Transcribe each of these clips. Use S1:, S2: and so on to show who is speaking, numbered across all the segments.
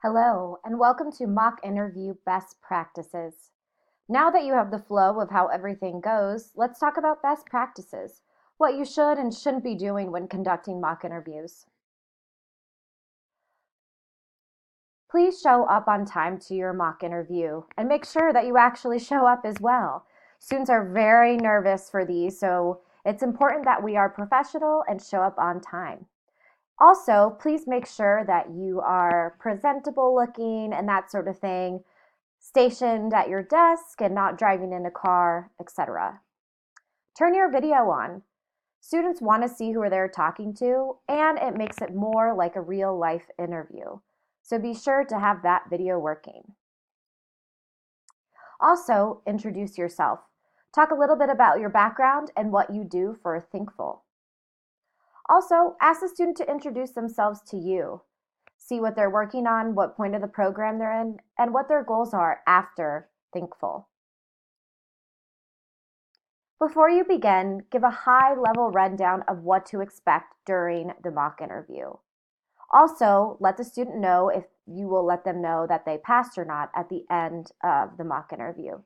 S1: Hello, and welcome to Mock Interview Best Practices. Now that you have the flow of how everything goes, let's talk about best practices, what you should and shouldn't be doing when conducting mock interviews. Please show up on time to your mock interview and make sure that you actually show up as well. Students are very nervous for these, so it's important that we are professional and show up on time. Also, please make sure that you are presentable looking and that sort of thing, stationed at your desk and not driving in a car, etc. Turn your video on. Students want to see who they're talking to, and it makes it more like a real life interview. So be sure to have that video working. Also, introduce yourself. Talk a little bit about your background and what you do for Thinkful. Also, ask the student to introduce themselves to you. See what they're working on, what point of the program they're in, and what their goals are after Thinkful. Before you begin, give a high-level rundown of what to expect during the mock interview. Also, let the student know if you will let them know that they passed or not at the end of the mock interview.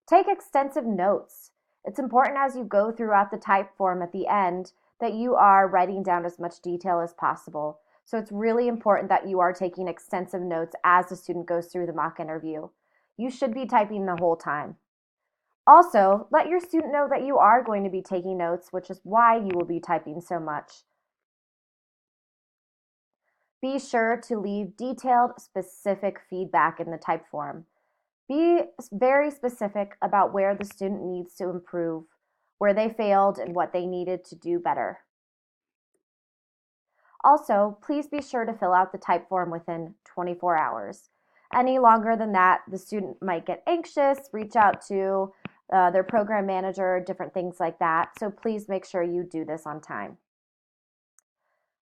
S1: Take extensive notes. It's important as you go throughout the type form at the end that you are writing down as much detail as possible. So it's really important that you are taking extensive notes as the student goes through the mock interview. You should be typing the whole time. Also, let your student know that you are going to be taking notes, which is why you will be typing so much. Be sure to leave detailed, specific feedback in the type form. Be very specific about where the student needs to improve, where they failed, and what they needed to do better. Also, please be sure to fill out the type form within 24 hours. Any longer than that, the student might get anxious, reach out to their program manager, different things like that. So please make sure you do this on time.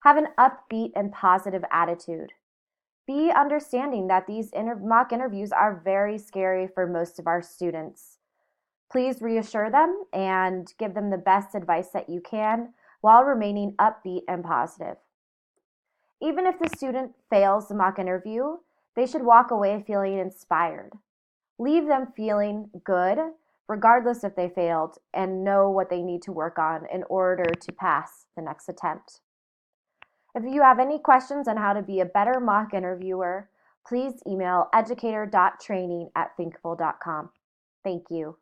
S1: Have an upbeat and positive attitude. Be understanding that these mock interviews are very scary for most of our students. Please reassure them and give them the best advice that you can while remaining upbeat and positive. Even if the student fails the mock interview, they should walk away feeling inspired. Leave them feeling good, regardless if they failed, and know what they need to work on in order to pass the next attempt. If you have any questions on how to be a better mock interviewer, please email educator.training@thinkful.com. Thank you.